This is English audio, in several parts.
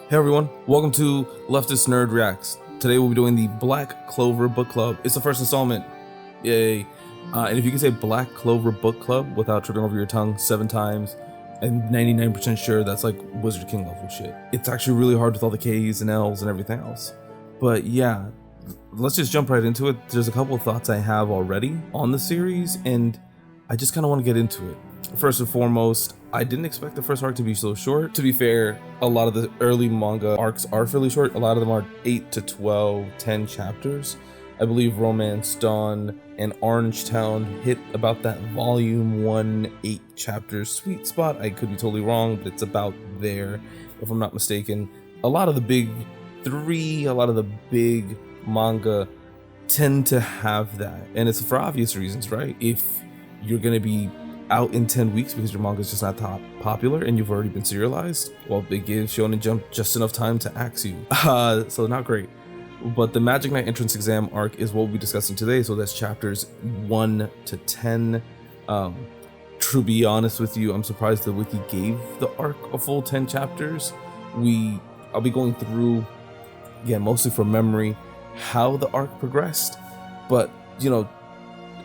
Hey everyone, welcome to Leftist Nerd Reacts. Today we'll be doing the Black Clover Book Club. It's the first installment. Yay. And if you can say Black Clover Book Club without tripping over your tongue 7 times, I'm 99% sure that's like Wizard King level shit. It's actually really hard with all the K's and L's and everything else. But yeah, let's just jump right into it. There's a couple of thoughts I have already on the series, and I just kind of want to get into it. First and foremost, I didn't expect the first arc to be so short. To be fair, a lot of the early manga arcs are fairly short. A lot of them are 8 to 12, 10 chapters. I believe Romance Dawn and Orange Town hit about that volume 1, 8 chapters sweet spot. I could be totally wrong, but it's about there, if I'm not mistaken. A lot of the big three, a lot of the big manga tend to have that. And it's for obvious reasons, right? If you're gonna be out in 10 weeks because your manga is just not top popular and you've already been serialized, well, it gives Shonen Jump just enough time to axe you. So not great. But the Magic Knight entrance exam arc is what we'll be discussing today. So that's chapters 1 to 10. To be honest with you, I'm surprised the wiki gave the arc a full 10 chapters. I'll be going through, again, mostly from memory, how the arc progressed. But, you know,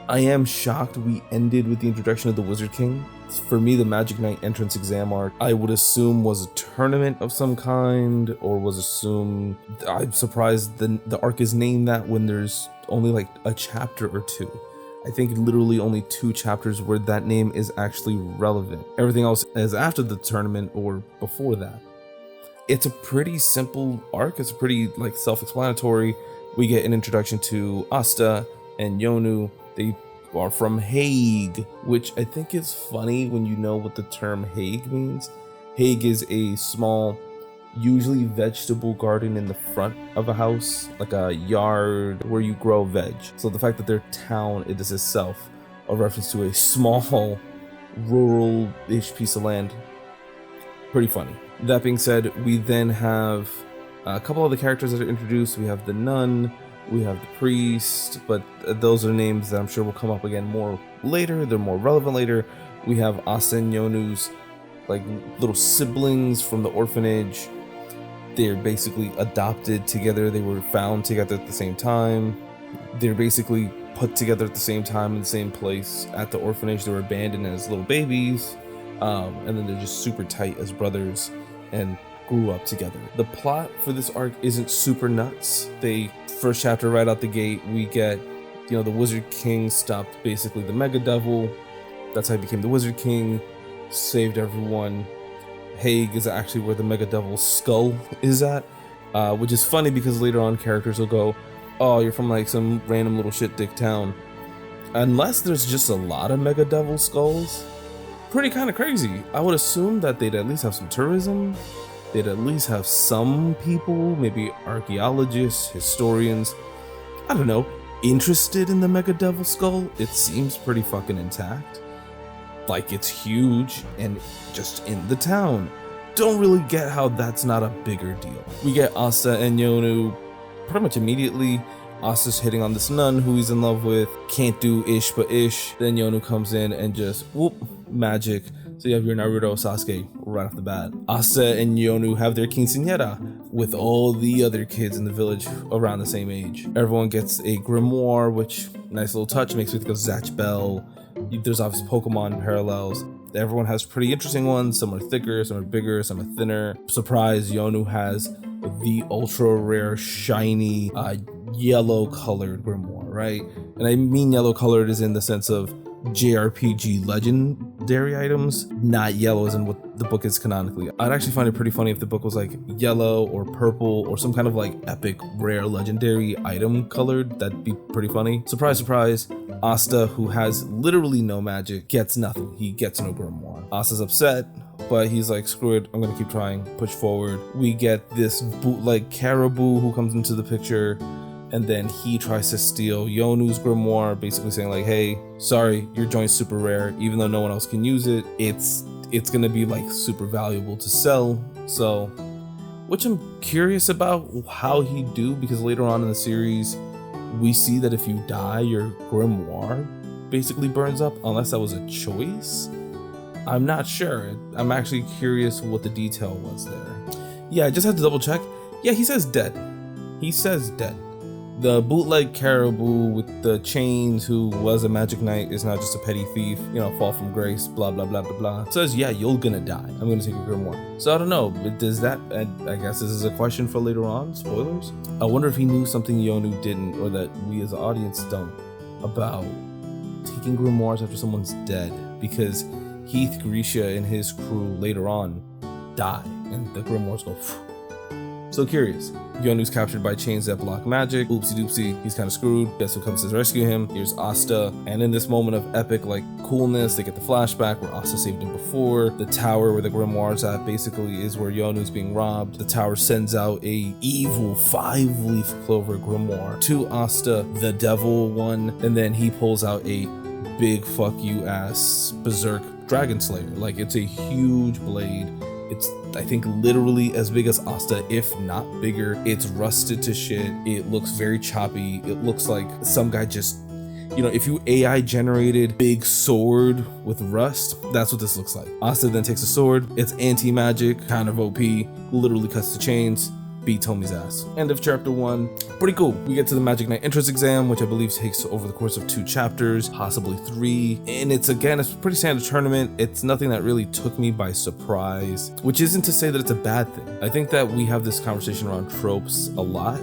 I am shocked we ended with the introduction of the Wizard King. For me, the Magic Knight entrance exam arc, I would assume was a tournament of some kind, or was assumed. I'm surprised the arc is named that when there's only like a chapter or two. I think literally only 2 chapters where that name is actually relevant. Everything else is after the tournament or before that. It's a pretty simple arc. It's pretty like self-explanatory. We get an introduction to Asta and Yonu. They are from Hague, which I think is funny when you know what the term Hague means. Hague is a small, usually vegetable garden in the front of a house, like a yard where you grow veg. So the fact that their town is itself a reference to a small, rural-ish piece of land, pretty funny. That being said, we then have a couple other characters that are introduced. We have the nun, we have the priest, but those are names that I'm sure will come up again more later. They're more relevant later. We have Asta and Yonu's like little siblings from the orphanage. They're basically adopted together. They were found together at the same time. They're basically put together at the same time in the same place at the orphanage. They were abandoned as little babies, and then they're just super tight as brothers and grew up together. The plot for this arc isn't super nuts. First chapter right out the gate, we get, you know, the Wizard King stopped basically the Mega Devil. That's how he became the Wizard King, saved everyone. Hague is actually where the Mega Devil's skull is at, which is funny because later on characters will go, oh, you're from like some random little shit dick town. Unless there's just a lot of Mega Devil skulls, pretty kind of crazy. I would assume that they'd at least have some tourism. They'd at least have some people, maybe archaeologists, historians, I don't know, interested in the Mega Devil skull. It seems pretty fucking intact. Like, it's huge and just in the town. Don't really get how that's not a bigger deal. We get Asta and Yonu pretty much immediately. Asta's hitting on this nun who he's in love with, can't do ish but ish. Then Yonu comes in and just whoop, magic. So you have your Naruto Sasuke right off the bat. Asta and Yonu have their quinceañera with all the other kids in the village around the same age. Everyone gets a grimoire, which, nice little touch, makes me think of Zatch Bell. There's obviously Pokemon parallels. Everyone has pretty interesting ones. Some are thicker, some are bigger, some are thinner. Surprise, Yonu has the ultra rare, shiny, yellow colored grimoire, right? And I mean yellow colored is in the sense of JRPG legendary items, not yellow as in what the book is canonically. I'd actually find it pretty funny if the book was like yellow or purple or some kind of like epic rare legendary item colored. That'd be pretty funny. Surprise, surprise, Asta, who has literally no magic, gets nothing. He gets no grimoire. Asta's upset, but he's like, screw it, I'm gonna keep trying, push forward. We get this bootleg Caribou who comes into the picture, and then he tries to steal Yonu's grimoire, basically saying like, hey, sorry, your joint's super rare, even though no one else can use it. It's gonna be like super valuable to sell. So, which I'm curious about how he'd do, because later on in the series, we see that if you die, your grimoire basically burns up, unless that was a choice. I'm not sure. I'm actually curious what the detail was there. Yeah, I just had to double check. Yeah, he says dead. He says dead. The bootleg caribou with the chains who was a magic knight is now just a petty thief, you know, fall from grace, blah, blah, blah, blah, blah. It says, yeah, you're gonna die. I'm gonna take a grimoire. So I don't know, but does that, I guess this is a question for later on, spoilers? I wonder if he knew something Yonu didn't, or that we as the audience don't, about taking grimoires after someone's dead, because Heath Grisha and his crew later on die, and the grimoires go phew. So curious. Yonu's captured by chains that block magic. Oopsie doopsie, he's kind of screwed. Guess who comes to rescue him? Here's Asta. And in this moment of epic like coolness, they get the flashback where Asta saved him before. The tower where the grimoire's at basically is where Yonu's being robbed. The tower sends out a evil 5-leaf clover grimoire to Asta, the devil one, and then he pulls out a big fuck you ass berserk dragon slayer. Like, it's a huge blade. It's, I think, literally as big as Asta, if not bigger. It's rusted to shit. It looks very choppy. It looks like some guy just, you know, if you AI generated big sword with rust, that's what this looks like. Asta then takes a sword. It's anti-magic, kind of OP, literally cuts the chains, beats homie's ass. End of chapter 1. Pretty cool. We get to the Magic Knight entrance exam, which I believe takes over the course of 2 chapters, possibly 3. And it's, again, it's a pretty standard tournament. It's nothing that really took me by surprise, which isn't to say that it's a bad thing. I think that we have this conversation around tropes a lot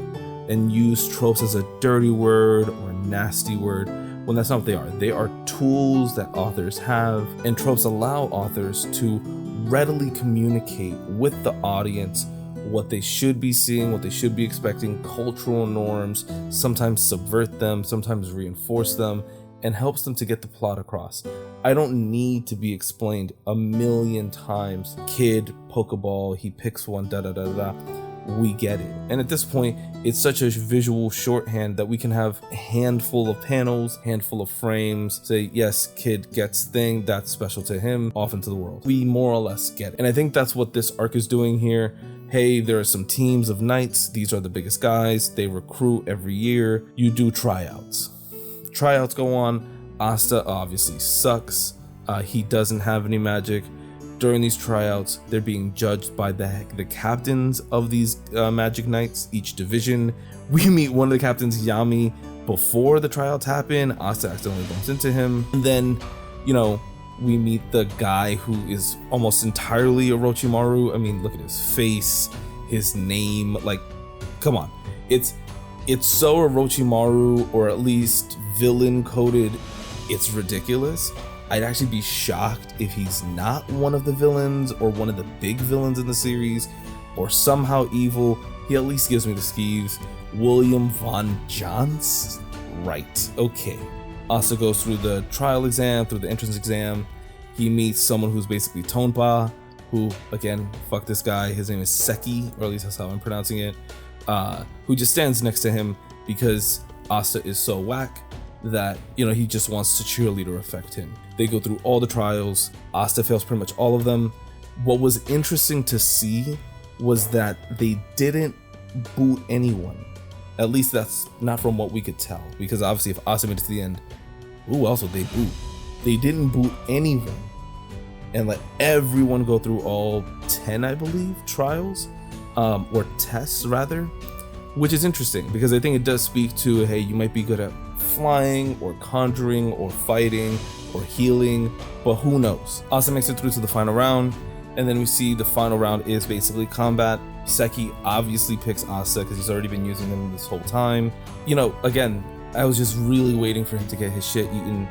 and use tropes as a dirty word or a nasty word, when that's not what they are. They are tools that authors have, and tropes allow authors to readily communicate with the audience what they should be seeing, what they should be expecting, cultural norms, sometimes subvert them, sometimes reinforce them, and helps them to get the plot across. I don't need to be explained a million times. Kid, Pokeball, he picks one, da da da da. We get it. And at this point, it's such a visual shorthand that we can have a handful of panels, handful of frames, say, yes, kid gets thing, that's special to him, off into the world. We more or less get it. And I think that's what this arc is doing here. Hey, there are some teams of knights. These are the biggest guys. They recruit every year. You do tryouts. Tryouts go on. Asta obviously sucks. He doesn't have any magic. During these tryouts, they're being judged by the captains of these magic knights, each division. We meet one of the captains, Yami, before the tryouts happen. Asta accidentally bumps into him. And then, you know, we meet the guy who is almost entirely Orochimaru. I mean, look at his face, his name, like, come on. It's so Orochimaru, or at least villain coded, it's ridiculous. I'd actually be shocked if he's not one of the villains or one of the big villains in the series, or somehow evil. He at least gives me the skeeves. William Vangeance? Right, okay. Asta goes through the trial exam, through the entrance exam. He meets someone who's basically Tonpa, who, again, fuck this guy. His name is Seki, or at least that's how I'm pronouncing it, who just stands next to him because Asta is so whack that, you know, he just wants to cheerleader affect him. They go through all the trials. Asta fails pretty much all of them. What was interesting to see was that they didn't boot anyone. At least that's not from what we could tell, because obviously if Asta made it to the end, who else would they boot? They didn't boot anyone and let everyone go through all 10, I believe, trials, or tests rather, which is interesting because I think it does speak to, hey, you might be good at flying or conjuring or fighting or healing, but who knows? Asta makes it through to the final round, and then we see the final round is basically combat. Seki obviously picks Asta because he's already been using them this whole time. You know, again, I was just really waiting for him to get his shit eaten.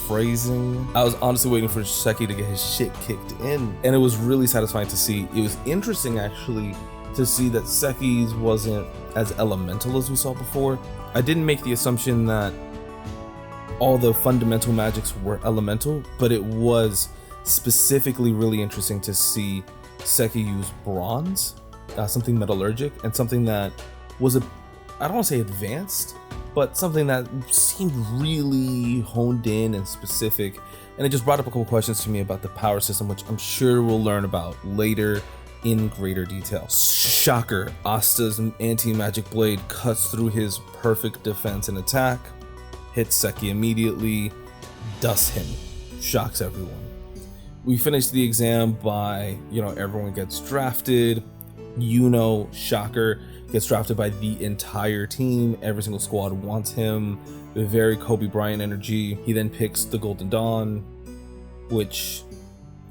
Phrasing. I was honestly waiting for Seki to get his shit kicked in, and it was really satisfying to see. It was interesting actually to see that Seki's wasn't as elemental as we saw before. I didn't make the assumption that all the fundamental magics were elemental, but it was specifically really interesting to see Seki use bronze, something metallurgic, and something that was I don't want to say advanced, but something that seemed really honed in and specific. And it just brought up a couple questions to me about the power system, which I'm sure we'll learn about later in greater detail. Shocker, Asta's anti-magic blade cuts through his perfect defense and attack, hits Seki immediately, dusts him, shocks everyone. We finish the exam by, you know, everyone gets drafted. Shocker, gets drafted by the entire team. Every single squad wants him. Very Kobe Bryant energy. He then picks the Golden Dawn, which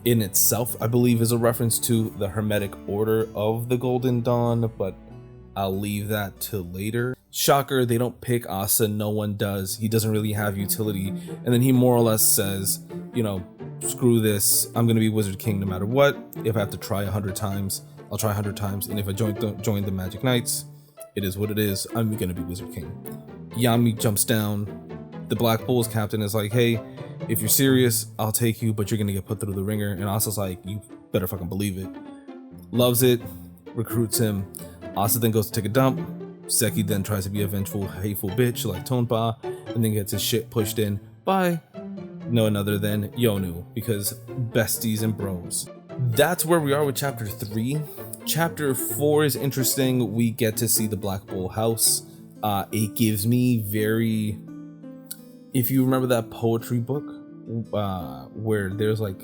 in itself, I believe, is a reference to the Hermetic order of the Golden Dawn, but I'll leave that till later. Shocker, they don't pick Asa, no one does. He doesn't really have utility. And then he more or less says, screw this, I'm gonna be Wizard King no matter what. If I have to try 100 times, I'll try 100 times. And if I join the Magic Knights, it is what it is, I'm gonna be Wizard King. Yami jumps down. The Black Bulls captain is like, hey, if you're serious, I'll take you, but you're gonna get put through the ringer. And Asa's like, you better fucking believe it. Loves it, recruits him. Asa then goes to take a dump. Seki then tries to be a vengeful, hateful bitch like Tonpa, and then gets his shit pushed in by no other than Yonu, because besties and bros. That's where we are with chapter 3. Chapter 4 is interesting. We get to see the Black Bull house. It gives me very, if you remember that poetry book where there's like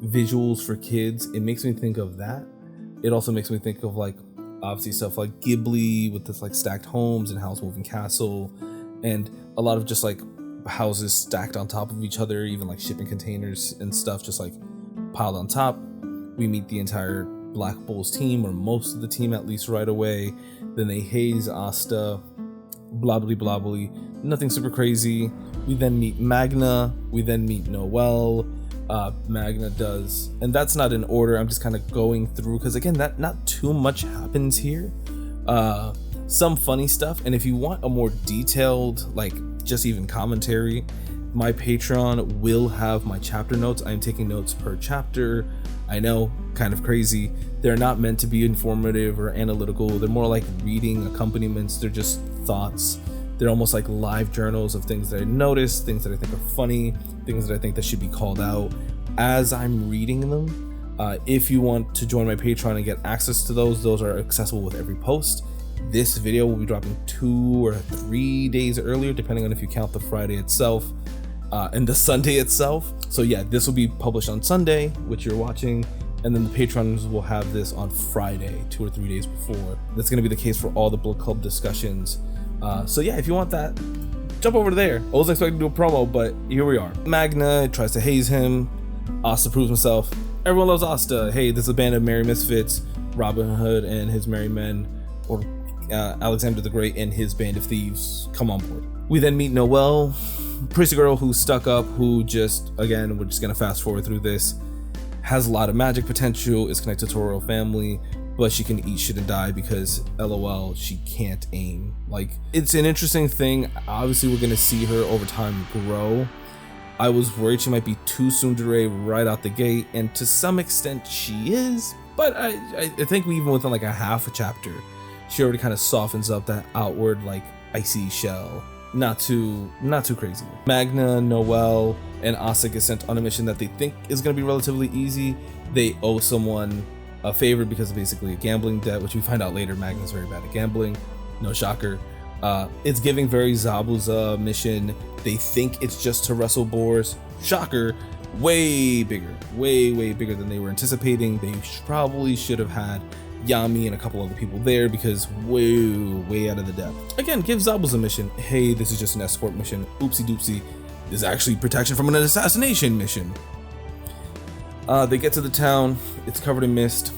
visuals for kids, it makes me think of that. It also makes me think of like obviously stuff like Ghibli with this like stacked homes and Howl's Moving Castle, and a lot of just like houses stacked on top of each other, even like shipping containers and stuff just like piled on top. We meet the entire Black Bulls team, or most of the team at least, right away. Then they haze Asta, blobbly blobbly, nothing super crazy. We then meet Magna, we then meet Noelle. Magna does, and that's not in order, I'm just kind of going through because again, that not too much happens here. Some funny stuff, and if you want a more detailed, like just even commentary, my Patreon will have my chapter notes. I'm taking notes per chapter. I know, kind of crazy. They're not meant to be informative or analytical. They're more like reading accompaniments. They're just thoughts. They're almost like live journals of things that I noticed, things that I think are funny, things that I think that should be called out as I'm reading them. If you want to join my Patreon and get access to those are accessible with every post. This video will be dropping 2 or 3 days earlier, depending on if you count the Friday itself and the Sunday itself. So yeah, this will be published on Sunday, which you're watching, and then the Patrons will have this on Friday, 2 or 3 days before. That's going to be the case for all the book club discussions. So yeah, if you want that, jump over there. I wasn't expecting to do a promo, but here we are. Magna tries to haze him. Asta proves himself. Everyone loves Asta. Hey, this is a band of merry misfits. Robin Hood and his merry men, or Alexander the Great and his band of thieves, come on board. We then meet Noelle, pretty girl who's stuck up, who just, again, we're just gonna fast forward through this, has a lot of magic potential, is connected to her royal family, but she can eat shit and die because LOL, she can't aim. Like, it's an interesting thing. Obviously, we're gonna see her over time grow. I was worried she might be too tsundere right out the gate, and to some extent she is, but I think even within like a half a chapter, she already kind of softens up that outward like icy shell. Not too crazy. Magna, Noelle, and Asa get sent on a mission that they think is gonna be relatively easy. They owe someone a favor because of basically a gambling debt, which we find out later Magna's very bad at gambling. No shocker. It's giving very Zabuza mission. They think it's just to wrestle boars. Shocker. Way bigger than they were anticipating. They probably should have had Yami and a couple other people there because way out of the depth. Again, give Zabuza a mission. Hey, this is just an escort mission. Oopsie doopsie. This is actually protection from an assassination mission. They get to the town. It's covered in mist.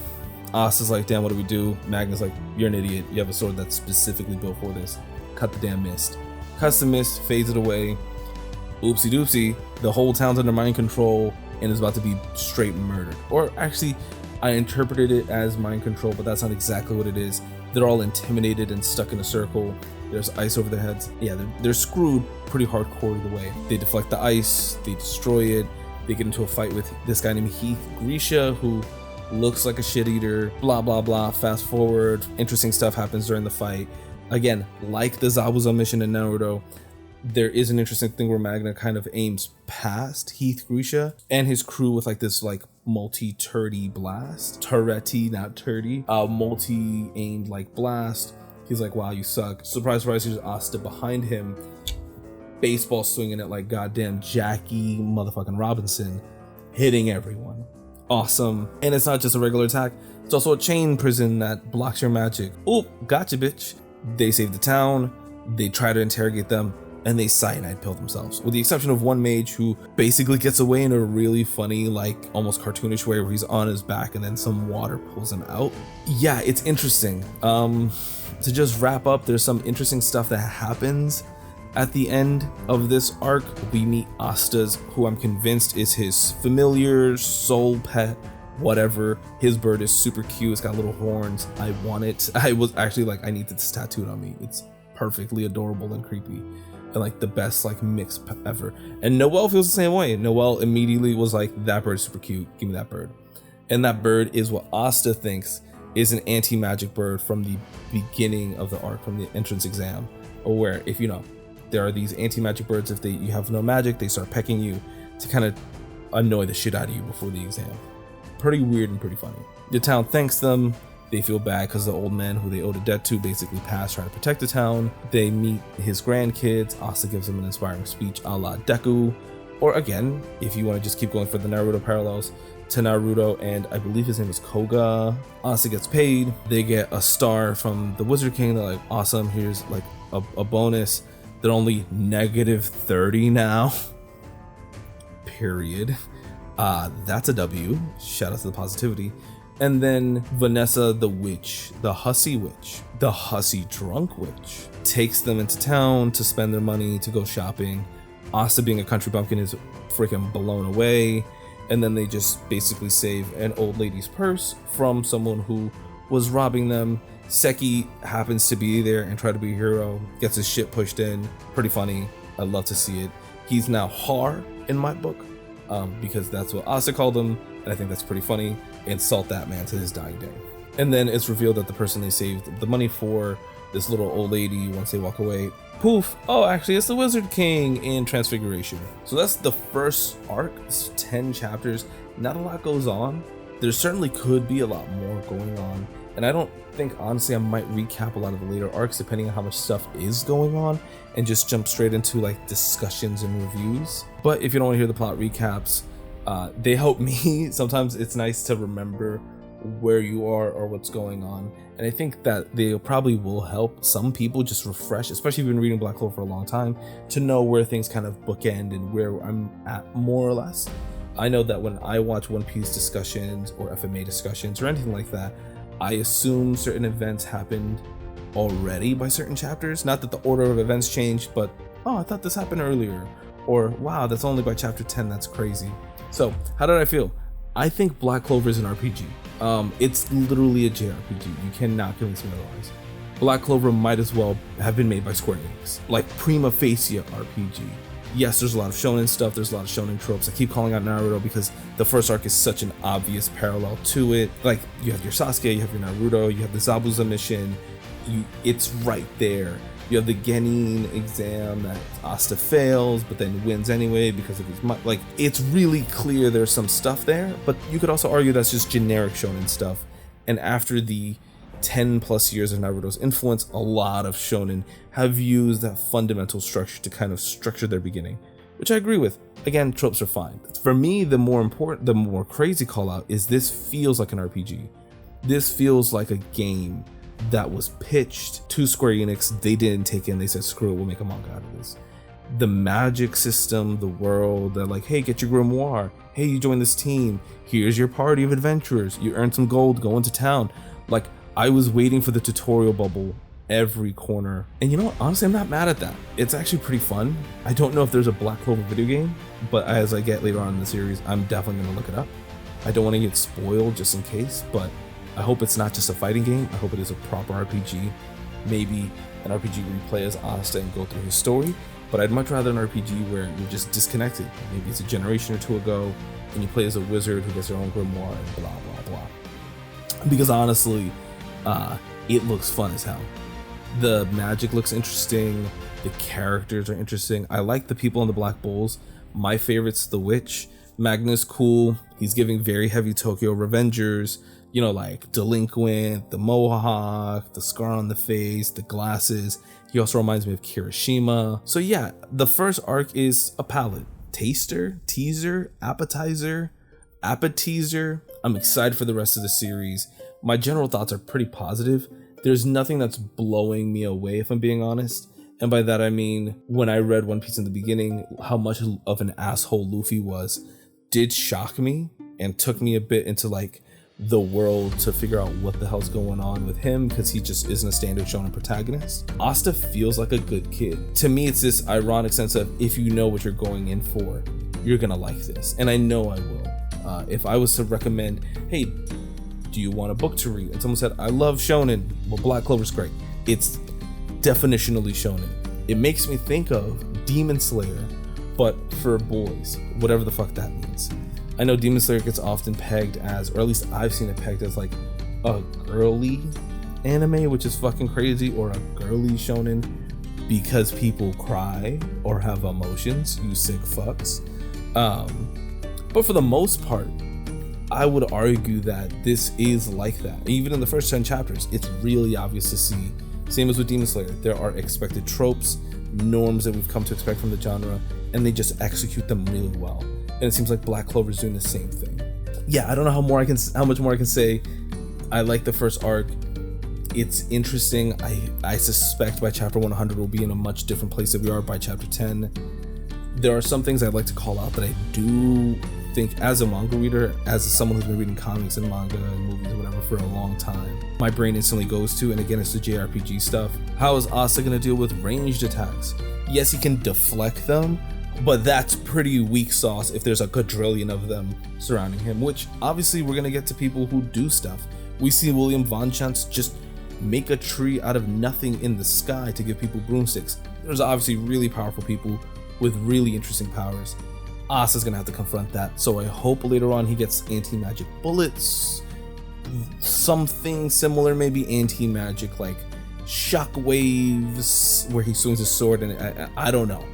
Asa's like, damn, what do we do? Magna's like, you're an idiot. You have a sword that's specifically built for this. Cut the damn mist. Cuts the mist, fades it away. Oopsie doopsie. The whole town's under mind control and is about to be straight murdered. Or actually, I interpreted it as mind control, but that's not exactly what it is. They're all intimidated and stuck in a circle. There's ice over their heads. Yeah, they're screwed pretty hardcore either way. They deflect the ice, they destroy it. They get into a fight with this guy named Heath Grisha, who looks like a shit eater, blah blah blah. Fast forward, interesting stuff happens during the fight. Again, like the Zabuza mission in Naruto, there is an interesting thing where Magna kind of aims past Heath Grisha and his crew with like this like multi-turdy blast. Turrety, not turdy. Multi-aimed like blast. He's like, wow, you suck. Surprise, surprise, here's Asta behind him. Baseball swinging it like goddamn Jackie motherfucking Robinson, hitting everyone. awesome. And it's not just a regular attack, it's also a chain prison that blocks your magic. Oh, gotcha, bitch. They save the town, they try to interrogate them, and they cyanide pill themselves, with the exception of one mage who basically gets away in a really funny, like almost cartoonish way, where he's on his back and then some water pulls him out. Yeah, it's interesting. To just wrap up, there's some interesting stuff that happens at the end of this arc. We meet Asta's, who I'm convinced is his familiar, soul pet, whatever. His bird is super cute, it's got little horns. I want it. I was actually like, I need this tattooed on me. It's perfectly adorable and creepy, and like the best like mix ever. And Noelle feels the same way. Noelle immediately was like, that bird's super cute, give me that bird. And that bird is what Asta thinks is an anti-magic bird from the beginning of the arc, from the entrance exam, or where, if you know, there are these anti-magic birds. If you have no magic, they start pecking you to kind of annoy the shit out of you before the exam. Pretty weird and pretty funny. The town thanks them. They feel bad because the old man who they owed a debt to basically passed trying to protect the town. They meet his grandkids. Asta gives them an inspiring speech a la Deku. Or again, if you want to just keep going for the Naruto parallels, to Naruto and I believe his name is Koga. Asta gets paid. They get a star from the Wizard King. They're like, awesome, here's like a bonus. They're only -30 now. Period. That's a W. Shout out to the positivity. And then Vanessa the witch, the hussy drunk witch, takes them into town to spend their money to go shopping. Asta, being a country bumpkin, is freaking blown away. And then they just basically save an old lady's purse from someone who was robbing them. Seki happens to be there and try to be a hero, gets his shit pushed in. Pretty funny. I love to see it. He's now Har in my book, because that's what Asta called him, and I think that's pretty funny. Insult that man to his dying day. And then it's revealed that the person they saved the money for, this little old lady, once they walk away, poof, oh, actually it's the Wizard King in Transfiguration. So that's the first arc. It's 10 chapters. Not a lot goes on. There certainly could be a lot more going on, and I don't think, honestly, I might recap a lot of the later arcs depending on how much stuff is going on and just jump straight into like discussions and reviews. But if you don't want to hear the plot recaps, they help me. Sometimes it's nice to remember where you are or what's going on, and I think that they probably will help some people just refresh, especially if you've been reading Black Clover for a long time, to know where things kind of bookend and where I'm at, more or less. I know that when I watch One Piece discussions or FMA discussions or anything like that, I assume certain events happened already by certain chapters. Not that the order of events changed, but oh, I thought this happened earlier, or wow, that's only by chapter 10, that's crazy. So how did I feel? I think Black Clover is an RPG. It's literally a JRPG. You cannot convince me otherwise. Black Clover might as well have been made by Square Enix, like prima facie RPG. Yes, there's a lot of shonen stuff, there's a lot of shonen tropes. I keep calling out Naruto because the first arc is such an obvious parallel to it. Like, you have your Sasuke, you have your Naruto, you have the Zabuza mission, it's right there. You have the Genin exam that Asta fails, but then wins anyway because of his like, it's really clear there's some stuff there, but you could also argue that's just generic shonen stuff. And after the 10 plus years of Naruto's influence, a lot of shonen have used that fundamental structure to kind of structure their beginning, which I agree with. Again, tropes are fine. For me, the more crazy call out is this feels like an RPG. This feels like a game that was pitched to Square Enix. They didn't take it, and they said, screw it, we'll make a manga out of this. The magic system, the world, they're like, hey, get your grimoire. Hey, you join this team. Here's your party of adventurers. You earn some gold, go into town. Like, I was waiting for the tutorial bubble every corner. And you know what? Honestly, I'm not mad at that. It's actually pretty fun. I don't know if there's a Black Clover video game, but as I get later on in the series, I'm definitely gonna look it up. I don't want to get spoiled just in case, but I hope it's not just a fighting game. I hope it is a proper RPG. Maybe an RPG where you play as Asta and go through his story, but I'd much rather an RPG where you're just disconnected. Maybe it's a generation or two ago, and you play as a wizard who gets their own grimoire and blah, blah, blah. Because honestly, it looks fun as hell. The magic looks interesting. The characters are interesting. I like the people in the Black Bulls. My favorite's the witch. Magna's cool. He's giving very heavy Tokyo Revengers. You know, like delinquent, the mohawk, the scar on the face, the glasses. He also reminds me of Kirishima. So yeah, the first arc is a palate. Taster, teaser, appetizer. appetizer. I'm excited for the rest of the series. My general thoughts are pretty positive. There's nothing that's blowing me away, if I'm being honest. And by that I mean, when I read One Piece in the beginning, how much of an asshole Luffy was did shock me and took me a bit into like the world to figure out what the hell's going on with him, because he just isn't a standard shonen protagonist. Asta feels like a good kid. To me, it's this ironic sense of, if you know what you're going in for, you're gonna like this. And I know I will. If I was to recommend, hey, do you want a book to read? And someone said, I love shonen. Well, Black Clover's great. It's definitionally shonen. It makes me think of Demon Slayer, but for boys, whatever the fuck that means. I know Demon Slayer gets often pegged as, or at least I've seen it pegged as, like a girly anime, which is fucking crazy, or a girly shonen because people cry or have emotions, you sick fucks. But for the most part, I would argue that this is like that. Even in the first 10 chapters, it's really obvious to see. Same as with Demon Slayer, there are expected tropes, norms that we've come to expect from the genre, and they just execute them really well. And it seems like Black Clover is doing the same thing. Yeah, I don't know how much more I can say. I like the first arc. It's interesting. I suspect by chapter 100 we'll be in a much different place than we are by chapter 10. There are some things I'd like to call out that I do think, as a manga reader, as someone who's been reading comics and manga and movies or whatever for a long time, my brain instantly goes to, and again, it's the JRPG stuff. How is Asta gonna deal with ranged attacks? Yes, he can deflect them, but that's pretty weak sauce if there's a quadrillion of them surrounding him, which obviously we're gonna get to people who do stuff. We see William Vangeance just make a tree out of nothing in the sky to give people broomsticks. There's obviously really powerful people with really interesting powers. Asa's gonna have to confront that, so I hope later on he gets anti-magic bullets, something similar, maybe anti-magic like shockwaves where he swings his sword, and I don't know.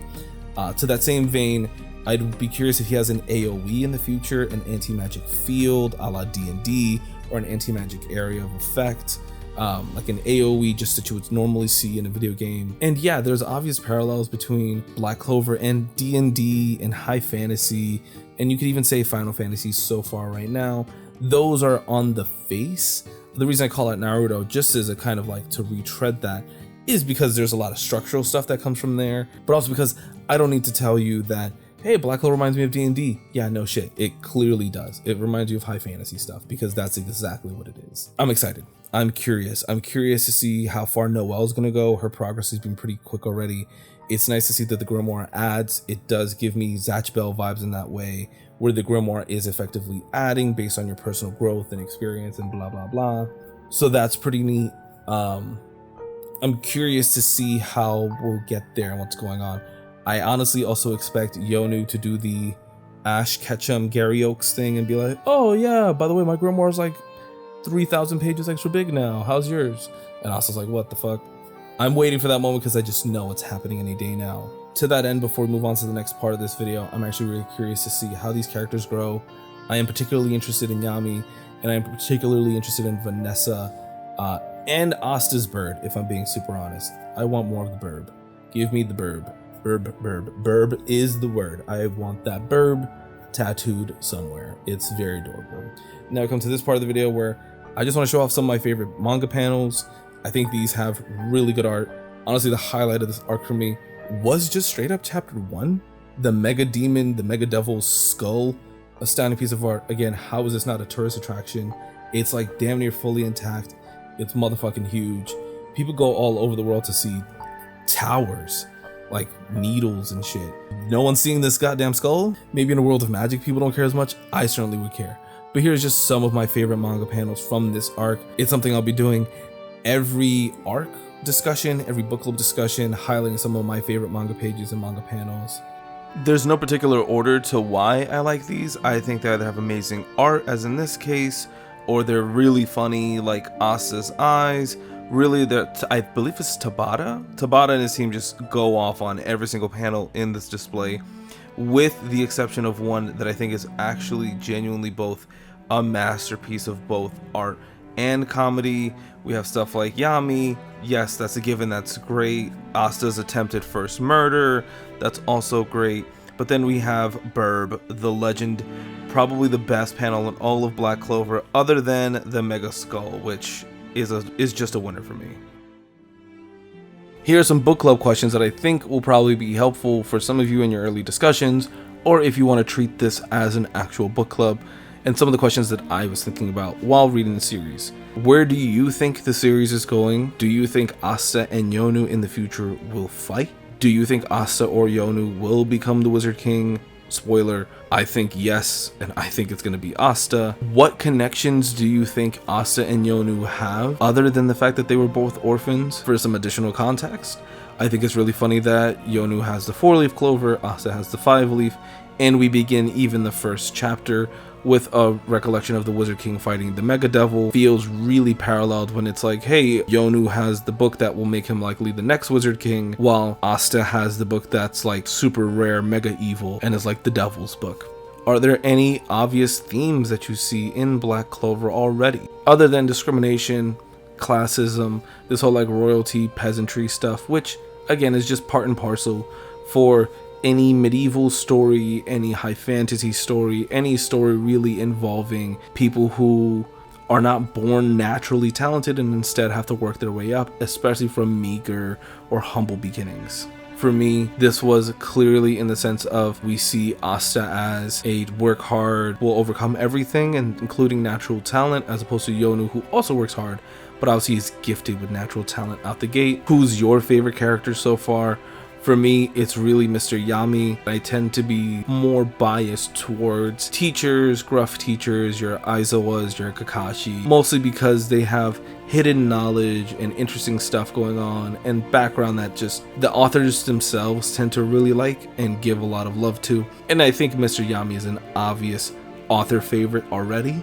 To that same vein, I'd be curious if he has an AoE in the future, an anti-magic field a la D&D, or an anti-magic area of effect, like an AoE just that you would normally see in a video game. And yeah, there's obvious parallels between Black Clover and D&D and high fantasy, and you could even say Final Fantasy so far right now. Those are on the face. The reason I call it Naruto, just as a kind of like to retread that, is because there's a lot of structural stuff that comes from there, but also because I don't need to tell you that, hey, Black Clover reminds me of D&D. Yeah, no shit, it clearly does. It reminds you of high fantasy stuff, because that's exactly what it is. I'm excited. I'm curious to see how far Noelle's gonna go. Her progress has been pretty quick already. It's nice to see that the Grimoire adds. It does give me Zatch Bell vibes in that way, where the Grimoire is effectively adding based on your personal growth and experience and blah, blah, blah. So that's pretty neat. I'm curious to see how we'll get there and what's going on. I honestly also expect Yonu to do the Ash Ketchum Gary Oaks thing and be like, oh yeah, by the way, my Grimoire's like 3,000 pages extra big now. How's yours? And Asa's like, what the fuck? I'm waiting for that moment because I just know it's happening any day now. To that end, before we move on to the next part of this video, I'm actually really curious to see how these characters grow. I am particularly interested in Yami, and I am particularly interested in Vanessa, and Asta's bird, if I'm being super honest. I want more of the burb. Give me the burb. Burb is the word. I want that burb tattooed somewhere. It's very adorable. Now we come to this part of the video where I just want to show off some of my favorite manga panels. I think these have really good art. Honestly, the highlight of this arc for me was just straight up chapter 1. The Mega Demon, the Mega Devil's skull. Astounding piece of art. Again, how is this not a tourist attraction? It's like damn near fully intact. It's motherfucking huge. People go all over the world to see towers, like needles and shit. No one's seeing this goddamn skull? Maybe in a world of magic people don't care as much. I certainly would care. But here's just some of my favorite manga panels from this arc. It's something I'll be doing every arc discussion, every book club discussion, highlighting some of my favorite manga pages and manga panels. There's no particular order to why I like these. I think they either have amazing art, as in this case, or they're really funny, like Asta's eyes. Really, I believe it's Tabata. Tabata and his team just go off on every single panel in this display, with the exception of one that I think is actually genuinely both a masterpiece of both art and comedy. We have stuff like Yami. Yes, that's a given. That's great. Asta's attempted first murder. That's also great. But then we have Burb, the legend, probably the best panel in all of Black Clover, other than the Mega Skull, which is just a winner for me. Here are some book club questions that I think will probably be helpful for some of you in your early discussions, or if you want to treat this as an actual book club, and some of the questions that I was thinking about while reading the series. Where do you think the series is going? Do you think Asta and Yonu in the future will fight? Do you think Asta or Yonu will become the Wizard King? Spoiler, I think yes, and I think it's going to be Asta. What connections do you think Asta and Yonu have, other than the fact that they were both orphans? For some additional context, I think it's really funny that Yonu has the 4-leaf clover, Asta has the 5-leaf, and we begin even the first chapter with a recollection of the Wizard King fighting the Mega Devil. Feels really paralleled when it's like, hey, Yonu has the book that will make him likely the next Wizard King, while Asta has the book that's like super rare mega evil and is like the Devil's book. Are there any obvious themes that you see in Black Clover already, other than discrimination, classism, this whole like royalty, peasantry stuff, which again is just part and parcel for any medieval story, any high fantasy story, any story really involving people who are not born naturally talented and instead have to work their way up, especially from meager or humble beginnings. For me, this was clearly in the sense of we see Asta as a work hard, will overcome everything, and including natural talent, as opposed to Yonu, who also works hard, but obviously is gifted with natural talent out the gate. Who's your favorite character so far? For me, it's really Mr. Yami. I tend to be more biased towards teachers, gruff teachers, your Aizawas, your Kakashi, mostly because they have hidden knowledge and interesting stuff going on and background that just the authors themselves tend to really like and give a lot of love to. And I think Mr. Yami is an obvious author favorite already.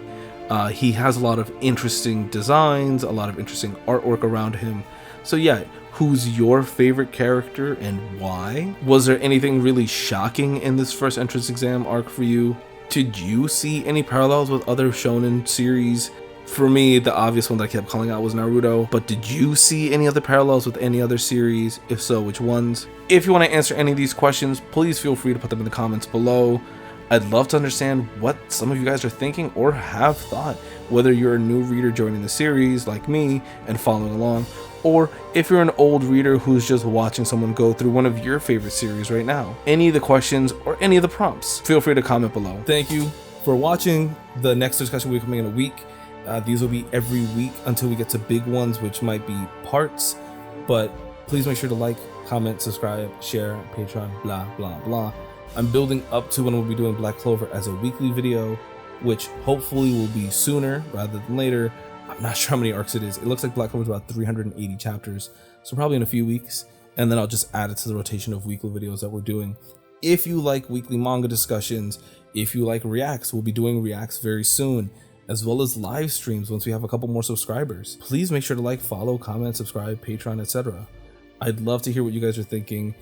He has a lot of interesting designs, a lot of interesting artwork around him. So yeah, who's your favorite character and why? Was there anything really shocking in this first entrance exam arc for you? Did you see any parallels with other shonen series? For me, the obvious one that I kept calling out was Naruto, but did you see any other parallels with any other series? If so, which ones? If you want to answer any of these questions, please feel free to put them in the comments below. I'd love to understand what some of you guys are thinking or have thought, whether you're a new reader joining the series like me and following along, or if you're an old reader who's just watching someone go through one of your favorite series right now. Any of the questions or any of the prompts, feel free to comment below. Thank you for watching. The next discussion will be coming in a week. These will be every week until we get to big ones, which might be parts, but please make sure to like, comment, subscribe, share, Patreon, blah, blah, blah. I'm building up to when we'll be doing Black Clover as a weekly video, which hopefully will be sooner rather than later. I'm not sure how many arcs it is. It looks like Black Clover is about 380 chapters, so probably in a few weeks, and then I'll just add it to the rotation of weekly videos that we're doing. If you like weekly manga discussions, if you like reacts, we'll be doing reacts very soon, as well as live streams once we have a couple more subscribers. Please make sure to like, follow, comment, subscribe, Patreon, etc. I'd love to hear what you guys are thinking.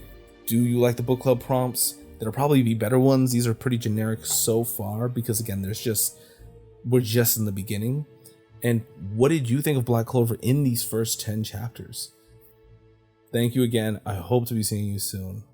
Do you like the book club prompts? There'll probably be better ones. These are pretty generic so far because again, we're just in the beginning. And what did you think of Black Clover in these first 10 chapters? Thank you again. I hope to be seeing you soon.